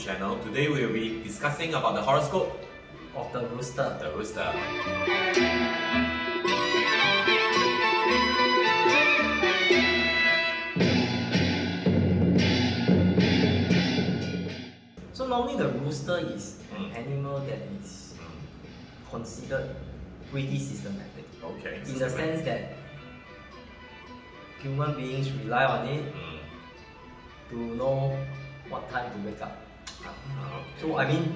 channel. Today we will be discussing about the horoscope of the Rooster. The Rooster. So normally the rooster is an animal that is considered pretty systematic. Okay. In the sense that human beings rely on it to know what time to wake up. Okay. So I mean,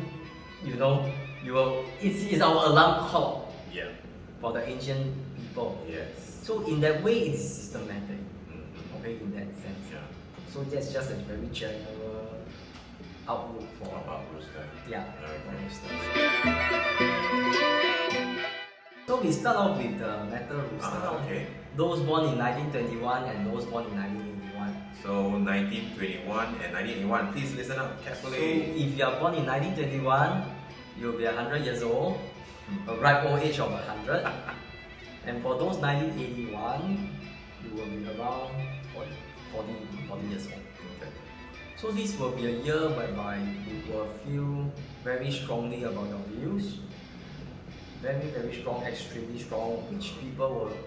it's our alarm clock for the ancient people. Yes. So in that way, it's systematic. Okay, in that sense. Yeah. So that's just a very general outlook for About Rooster. yeah. Okay. Rooster. So we start off with the metal rooster. Okay. Those born in 1921 and those born in 1981. So 1921 and 1981. Please listen up So carefully. if you are born in 1921, you'll be 100 years old, a ripe old age of 100. And for those 1981, you will be around 40 years old. Okay. So this will be a year whereby you will feel very strongly about your views. Very, very strong, extremely strong, which people will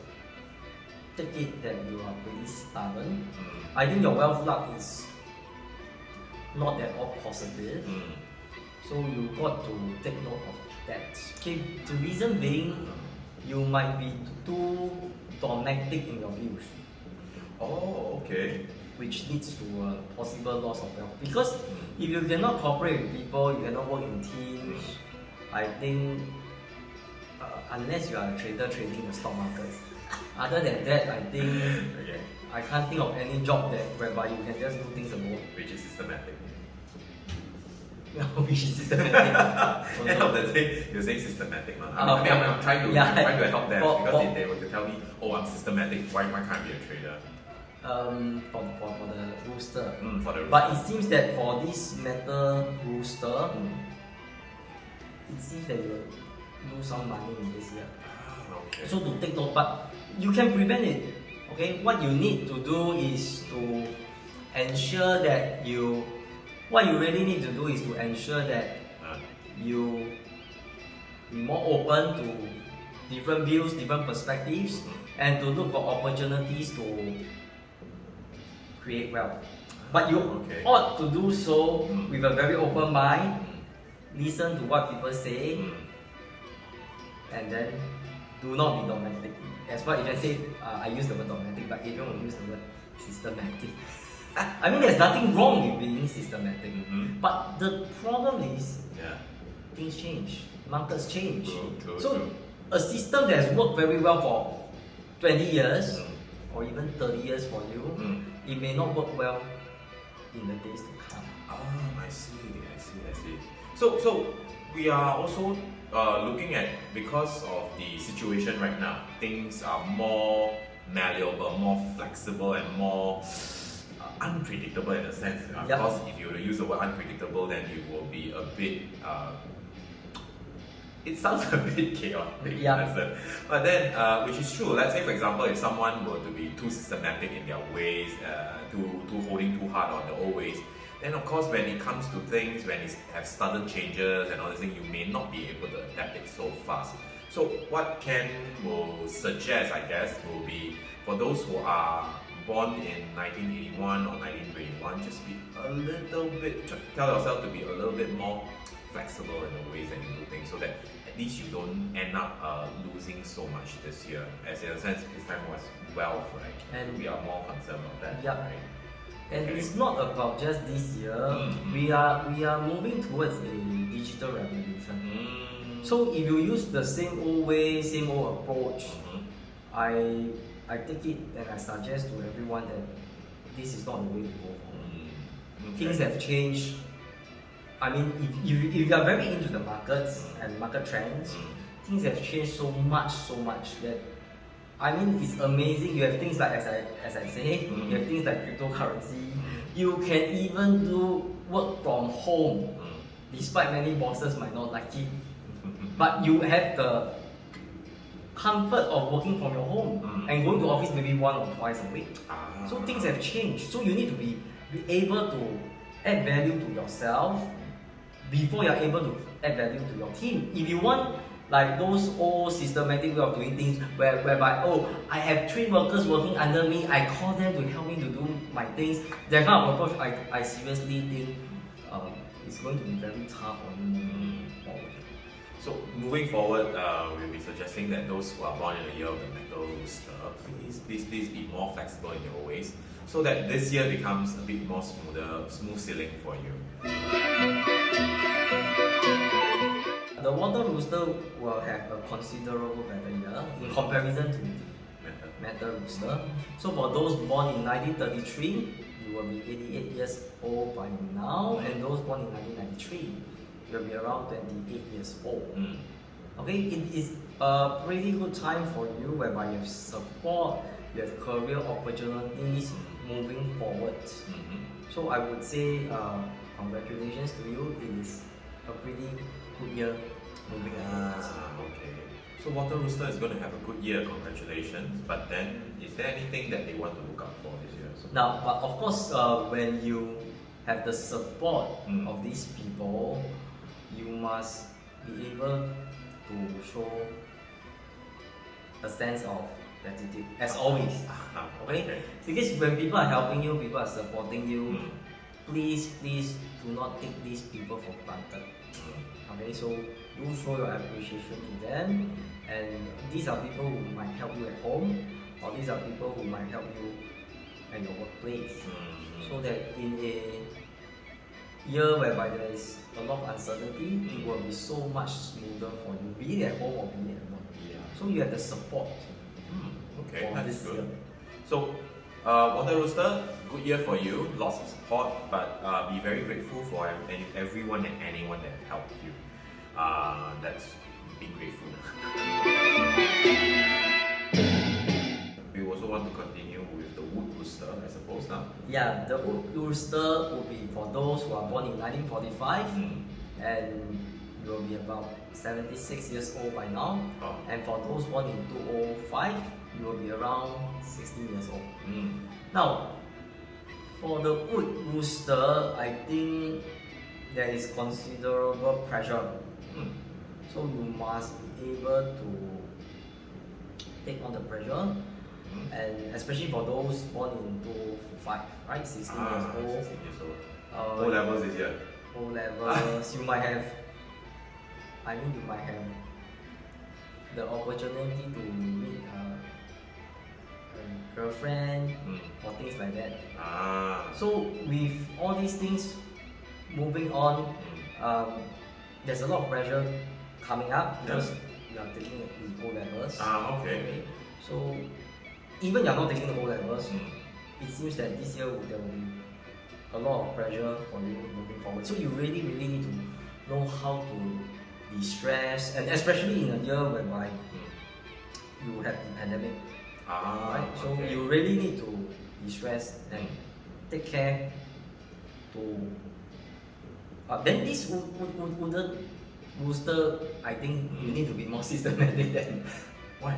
take it that you are pretty stubborn. I think your wealth luck is not at all positive. So you got to take note of that. Okay, the reason being, you might be too dogmatic in your views, Oh, okay. which leads to a possible loss of wealth. Because if you cannot cooperate with people, you cannot work in teams, I think unless you are a trader trading the stock markets, other than that, I think Okay. I can't think of any job that whereby you can just do things alone. Which is systematic. Which is systematic. End of the day, you're saying systematic. I'm trying to help them because if they were to tell me, oh, I'm systematic, why can't I be a trader? For the rooster. For the But it seems that for this metal rooster, it seems that you will lose some money in this year. Okay. So to take note, but you can prevent it. Okay, what you need to do is to ensure that what you really need to do is to ensure that you be more open to different views, different perspectives, and to look for opportunities to create wealth. But you ought to do so with a very open mind, listen to what people say, and then do not be dogmatic. As what Adrian said, I use the word dogmatic, but Adrian will use the word systematic. I mean, there's nothing wrong with being systematic, but the problem is things change, markets change. True. A system that has worked very well for 20 years or even 30 years for you, it may not work well in the days to come. I see. So we are also looking at, because of the situation right now, things are more malleable, more flexible, and more unpredictable in a sense. Of course, if you were to use the word unpredictable, then it will be a bit. It sounds a bit chaotic, but then, which is true. Let's say, for example, if someone were to be too systematic in their ways, too holding too hard on the old ways, then of course, when it comes to things, when it have sudden changes and all this thing, you may not be able to adapt it so fast. So what Ken will suggest, I guess, will be for those who are born in 1981 or 1921, just be a little bit, tell yourself to be a little bit more flexible in the ways that you do things, so that at least you don't end up losing so much this year. As in a sense, this time was wealth, right? And we are more concerned about that, right? And it's not about just this year. We are moving towards a digital revolution. So if you use the same old way, same old approach, I take it and I suggest to everyone that this is not the way to go. Things have changed. I mean, if you are very into the markets and market trends, things have changed so much that, I mean, it's amazing. You have things like, as I say, you have things like cryptocurrency. You can even do work from home, despite many bosses might not like it. But you have the comfort of working from your home and going to office maybe 1 or twice a week. So things have changed. So you need to be able to add value to yourself before you're able to add value to your team. If you want like those old systematic way of doing things whereby, oh, I have 3 workers working under me, I call them to help me to do my things, that kind of approach I seriously think it's going to be very tough on you moving forward. So moving forward, we'll be suggesting that those who are born in the year of the metal rooster, please be more flexible in your ways, so that this year becomes a bit more smooth sailing for you. The water rooster will have a considerable better year in comparison to the metal rooster. So for those born in 1933, you will be 88 years old by now, and those born in 1993 will be around 28 years old. Okay, it is a pretty good time for you whereby you have support, you have career opportunities moving forward. So I would say congratulations to you. It is a pretty good year moving forward. Okay. So Water Rooster is going to have a good year, congratulations. But then, is there anything that they want to look out for this year? Now, but of course, when you have the support of these people, you must be able to show a sense of gratitude, as always. Okay? Because when people are helping you, people are supporting you, please do not take these people for granted. Okay, so do show your appreciation to them, and these are people who might help you at home, or these are people who might help you at your workplace. So that in a year whereby there is a lot of uncertainty, it will be so much smoother for you, be it at home or be it at work. So you have the support. Okay, for that's this good. year. So, Water Rooster, good year for you, lots of support, but be very grateful for everyone and anyone that helped you. That's being grateful. We also want to continue with the Wood Rooster, I suppose, now. Yeah, the Wood Rooster will be for those who are born in 1945, and you will be about 76 years old by now. And for those born in 2005, you will be around 16 years old. Now, for the Wood Rooster, I think there is considerable pressure. So you must be able to take on the pressure, and especially for those born in 2005, right? 16 years old. 16 years old. O levels this year. O levels, you might have the opportunity to meet a girlfriend or things like that. So with all these things moving on, there's a lot of pressure coming up because you are taking the O levels. Okay. So even you are not taking the O levels, it seems that this year there will be a lot of pressure for you moving forward. So you really need to know how to de-stress, and especially in a year whereby you have the pandemic. Right? So you really need to de-stress and take care to. Then this wooden rooster, I think you need to be more systematic than. Why?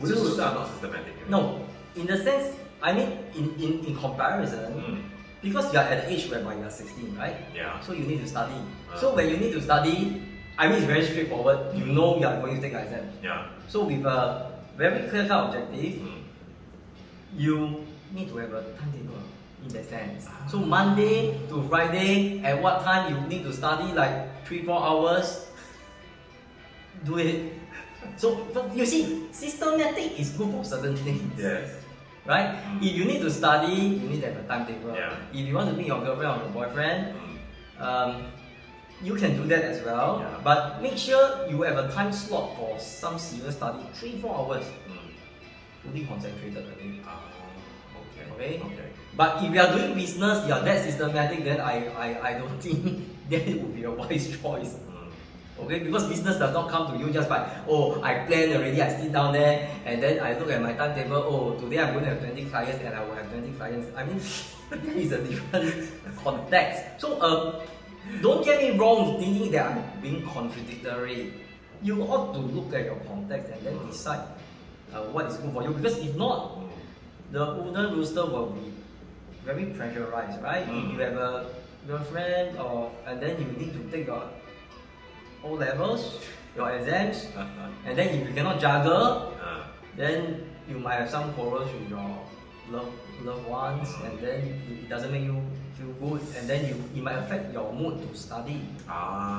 Wooden roosters are not systematic. No, in the sense, I mean, in comparison, because you are at the age whereby you are 16, right? Yeah. So you need to study. So when you need to study, I mean, it's very straightforward. You know you are going to take an exam. Yeah. So with a very clear cut objective, you need to have a timetable in that sense. So Monday to Friday, at what time you need to study, like 3-4 hours, do it. So you see, systematic is good for certain things. Yes. Right? If you need to study, you need to have a timetable. Yeah. If you want to meet your girlfriend or your boyfriend, you can do that as well. Yeah. But make sure you have a time slot for some serious study, 3-4 hours. Fully concentrated, I think. Okay? But if you are doing business, you are that systematic, then I don't think that would be a wise choice. Okay, because business does not come to you just by, oh, I plan already, I sit down there, and then I look at my timetable, oh, today I'm going to have 20 clients and I will have 20 clients. I mean, that is a different context. So, don't get me wrong thinking that I'm being contradictory. You ought to look at your context and then decide what is good for you, because if not, the wooden rooster will be very pressurized, right? If you have a girlfriend, and then you need to take your O levels, your exams, and then if you cannot juggle, then you might have some quarrels with your loved ones, and then it doesn't make you feel good, and then it might affect your mood to study.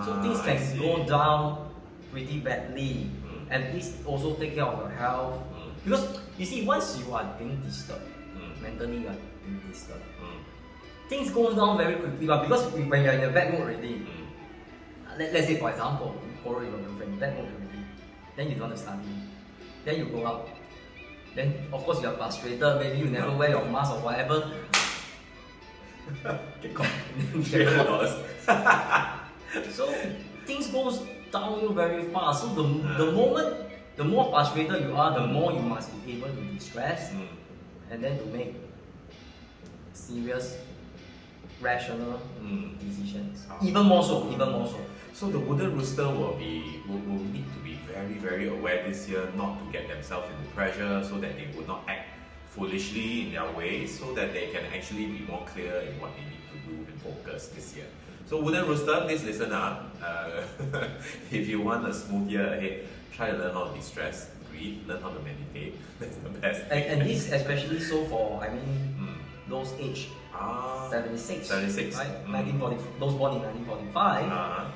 So things can go down pretty badly. And please also take care of your health. Because you see, once you are being disturbed, mentally you are being disturbed, things go down very quickly. But because when you're in a bad mood already, let's say for example, you quarrel with your girlfriend, bad mood already, then you don't want to study, then you go out, then of course you are frustrated, maybe you never wear your mask or whatever. So things goes downhill very fast. So the more frustrated you are, the more you must be able to de-stress and then to make serious, rational decisions. Even more so. So the wooden rooster will need to be very, very aware this year not to get themselves into pressure, so that they would not act foolishly in their ways, so that they can actually be more clear in what they need to do and focus this year. So wooden rooster, please listen up. If you want a smooth year ahead, try to learn how to de-stress, breathe, learn how to meditate. That's the best. And this especially so for those aged 76, right? 1940, those born in 1945.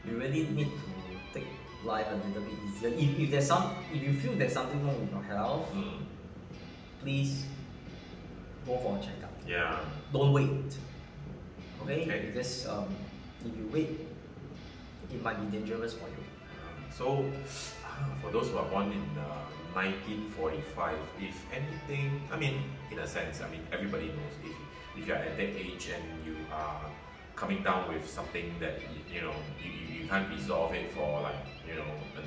You really need to take life a little bit easier. If you feel there's something wrong with your health, please go for a checkup. Yeah. Don't wait. Okay? Because if you wait, it might be dangerous for you. So, for those who are born in 1945, if anything, in a sense, everybody knows if you are at that age and you are coming down with something that you can't resolve it for a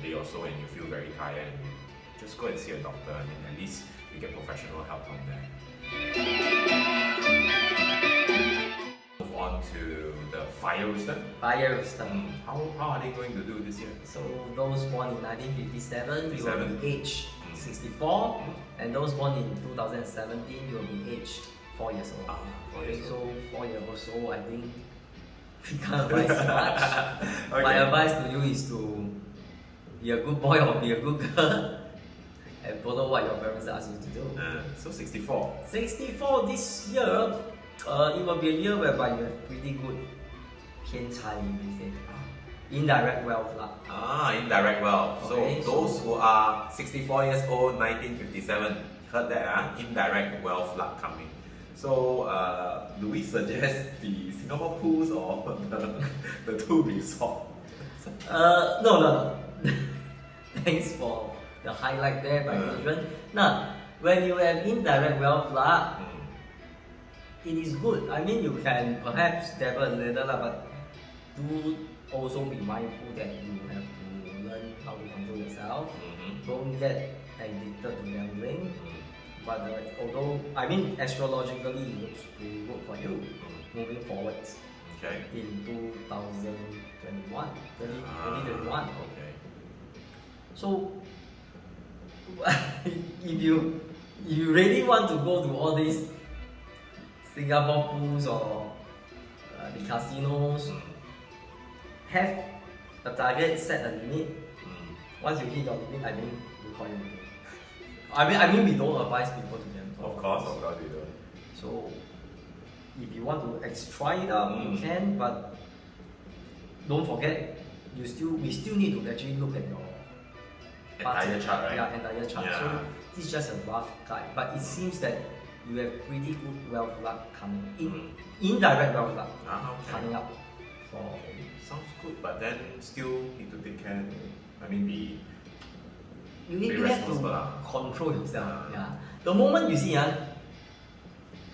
day or so, and you feel very tired, just go and see a doctor. At least you get professional help from there. Move on to the fire rooster. Fire rooster. How are they going to do this year? So those born in 1957, you will be aged 64, and those born in 2017, you will be aged 4 years old. 4 years so old. 4 years old, I think we can't advise much. My advice to you is to be a good boy or be a good girl and follow what your parents ask you to do. So 64. 64 this year, it will be a year whereby you have pretty good 偏财, we say. Indirect wealth lah. Indirect wealth. Okay, so those who are 64 years old, 1957, heard that, indirect wealth luck coming. So, do we suggest the Singapore pools or the two resort? No. Thanks for the highlight there by Adrian. Now, when you have indirect wealth luck, it is good. You can perhaps dabble a little, but do also be mindful that you have to learn how to control yourself. Don't get addicted to gambling. But although, astrologically it looks pretty good for you moving forward in 2021. Okay. So, if you really want to go to all these Singapore pools or the casinos, have a target, set a limit. Once you hit your limit, you call you. We don't advise people to gamble. Of course we don't. So, if you want to try it out, you can, but don't forget, we still need to actually look at your entire chart, right? Yeah, entire chart. Yeah. So, this is just a rough guide, but it seems that you have pretty good wealth luck coming, indirect wealth luck coming up for. Sounds good, but then still need to take care. You have to control yourself. The moment you see,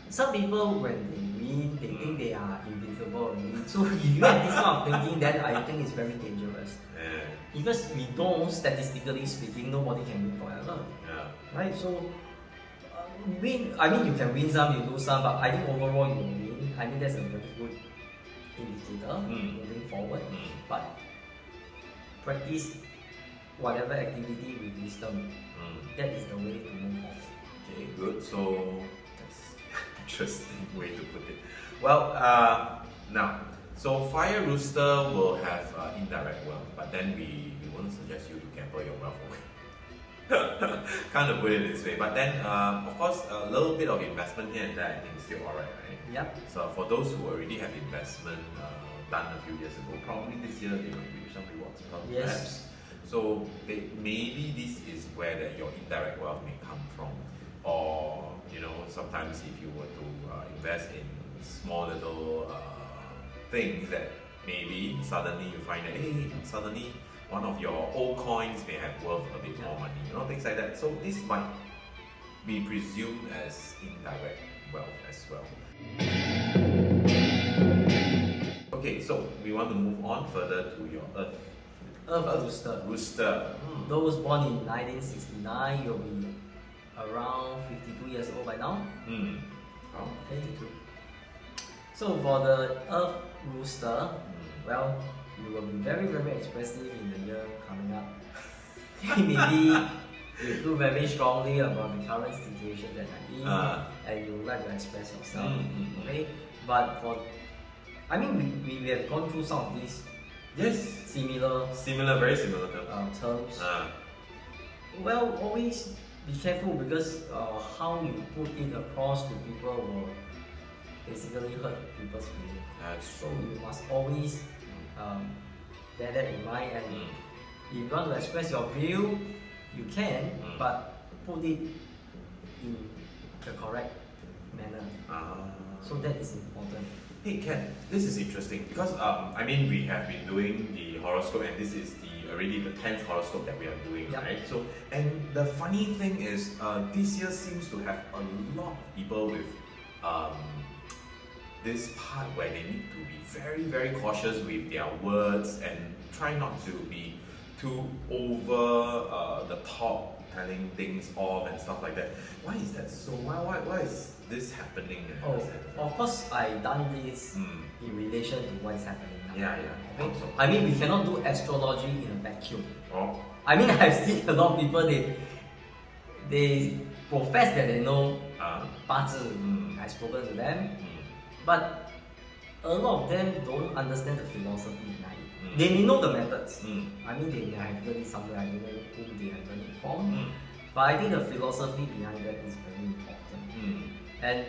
some people when they win, they think they are invincible. So if you have this kind of thinking, then I think it's very dangerous. Because we know, statistically speaking, nobody can win forever. Right? So, you can win some, you lose some, but I think overall you will win. That's a very good indicator moving forward. But practice whatever activity with wisdom. That is the way to move forward. Okay, good. So interesting way to put it. Well, now, so fire rooster will have indirect wealth, but then we won't suggest you to gamble your wealth away. Kind of put it this way, but then of course a little bit of investment here and there I think is still alright, right? Yep. So for those who already have investment done a few years ago, probably this year they will reap some rewards. Yes. Perhaps. So maybe this is where your indirect wealth may come from, or sometimes if you were to invest in small little things that maybe suddenly you find that suddenly one of your old coins may have worth a bit more money, things like that. So this might be presumed as indirect wealth as well. Okay, so we want to move on further to your Earth. Rooster. Rooster. Those born in 1969, you'll be around 52 years old by now. Oh. 52. So for the Earth Rooster, well, you will be very, very expressive in the year coming up. Maybe you feel very strongly about the current situation that you're in, and you would like to express yourself. Okay, but we have gone through some of these similar, very similar terms. Well, always be careful because how you put it across to people will basically hurt people's feelings. So you must always bear that in mind, and if you want to express your view, you can, but put it in the correct manner. So that is important. Hey Ken, this is interesting because we have been doing the horoscope, and this is already the 10th horoscope that we are doing, right? So, and the funny thing is, this year seems to have a lot of people with this part where they need to be very, very cautious with their words and try not to be too over the top, telling things off and stuff like that. Why is that so? Why is this happening? Of course, I done this in relation to what is happening now. Yeah. Okay? We cannot do astrology in a vacuum. Oh. I've seen a lot of people, they profess that they know 八字. I've spoken to them, but a lot of them don't understand the philosophy behind it. They may know the methods. They may have learned it somewhere. I don't know whom they have learned it from. But I think the philosophy behind that is very important. And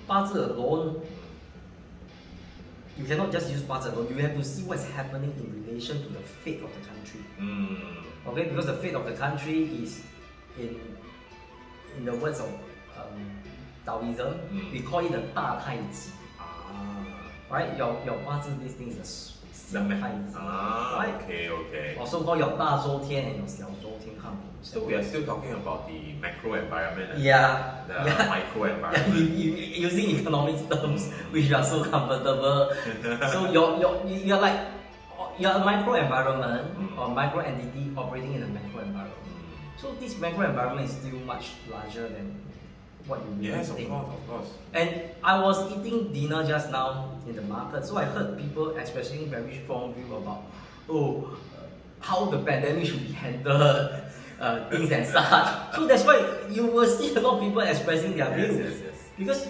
八字 alone, you cannot just use 八字 alone. You have to see what's happening in relation to the fate of the country. Okay, because the fate of the country is in the words of Taoism, we call it the 大太极. Right? Your 八字, this thing is the 小太极. Right? Okay. Also called your 大周天 and your 小周天看. So we are still talking about the macro environment and the micro environment. Using economics terms, which are so comfortable. So you're like a micro environment or micro entity operating in a macro environment. So this macro environment is still much larger than what you really think. Yes, of course. And I was eating dinner just now in the market, so I heard people expressing very strong view about how the pandemic should be handled, things and such. So that's why you will see a lot of people expressing their views. Yes. Because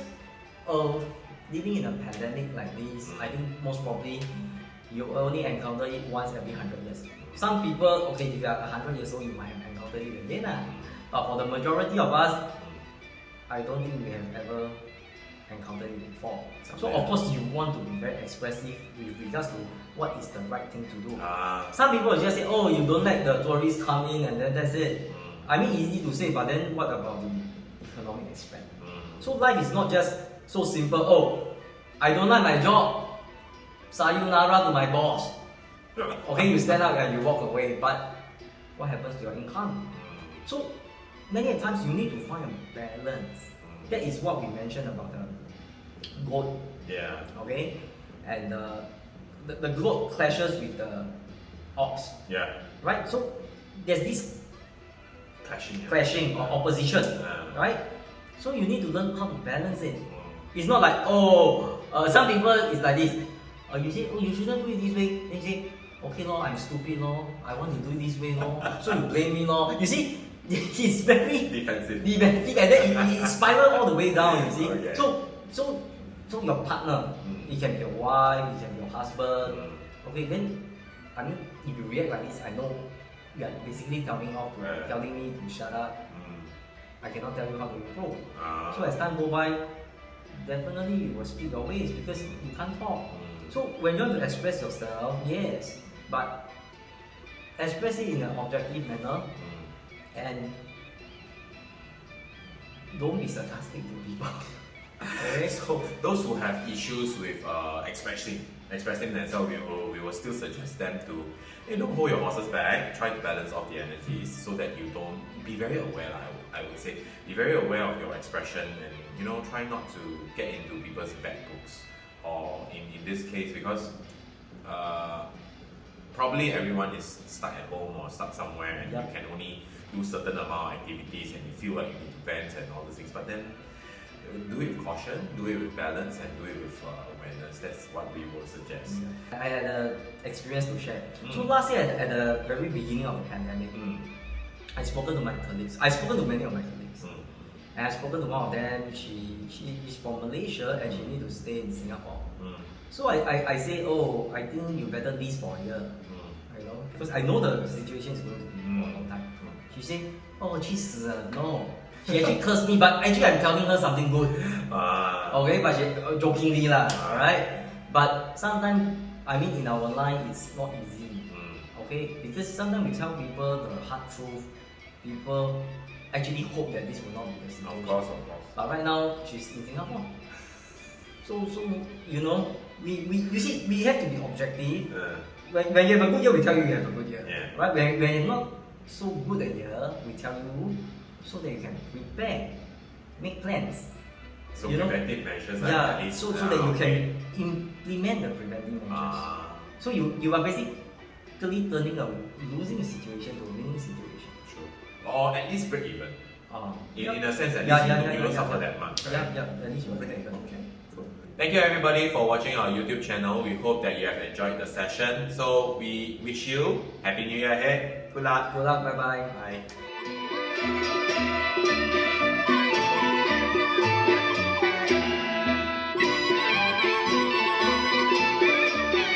living in a pandemic like this, I think most probably you only encounter it once every 100 years. Some people, okay, if you are 100 years old, you might have encountered it again. But for the majority of us, I don't think we have ever encountered it before. So of course you want to be very expressive with regards to what is the right thing to do. Some people will just say, you don't let the tourists come in and then that's it. Easy to say, but then what about the economic aspect? So life is not just so simple, I don't like my job, sayonara to my boss. Okay, you stand up and you walk away, but what happens to your income? So many times you need to find a balance. That is what we mentioned about the goat. Yeah. Okay? And the goat clashes with the ox. Yeah. Right? So there's this clashing or opposition. Right? So you need to learn how to balance it. It's not like, some people is like this. You say, you shouldn't do it this way. Then you say, okay, I'm stupid, I want to do it this way, so you blame me, You see, he's very defensive. defensive, and then it spiral all the way down. You see, Okay. so your partner, it can be your wife, it can be your husband. Okay, then I mean, if you react like this, I know you are basically telling me to shut up. I cannot tell you how to improve. So as time go by, definitely you will speak your ways because you can't talk. So when you want to express yourself, yes, but express it in an objective manner and don't be sarcastic to people. Okay? So those who have issues with expressing themselves, we will still suggest them to don't hold your horses back. Try to balance off the energies so that you don't be very aware. I would say be very aware of your expression and try not to get into people's bad books. Or in this case, because probably everyone is stuck at home or stuck somewhere, and you can only do certain amount of activities, and you feel like you need to vent and all these things. But then do it with caution, do it with balance, and do it with awareness. That's what we will suggest. I had an experience to share. So last year at the very beginning of the pandemic, I spoken to my colleagues. I spoken to many of my colleagues. And I spoken to one of them. She is from Malaysia and she need to stay in Singapore. So I say, oh, I think you better lease for a year. Because I know the situation is going to be for a long time. She said, oh, 去死了, no. She actually cursed me, but actually I'm telling her something good. Okay, but she jokingly lah, alright? But sometimes, I mean, in our line, it's not easy. Okay, because sometimes we tell people the hard truth. People actually hope that this will not be the situation. Of course. But right now, she's in Singapore. So you see, we have to be objective. When you have a good year, we tell you you have a good year. Right? When you're not so good a year, we tell you so that you can prepare, make plans. So preventive measures. So that you can implement the preventive measures. So you are basically turning a losing situation to a winning situation. True. Or at least break even. In a sense, at least you don't suffer that much. Right? At least you break even. Okay. Cool. Thank you everybody for watching our YouTube channel. We hope that you have enjoyed the session. So we wish you Happy New Year ahead. Good luck. Good luck. Bye bye. Bye.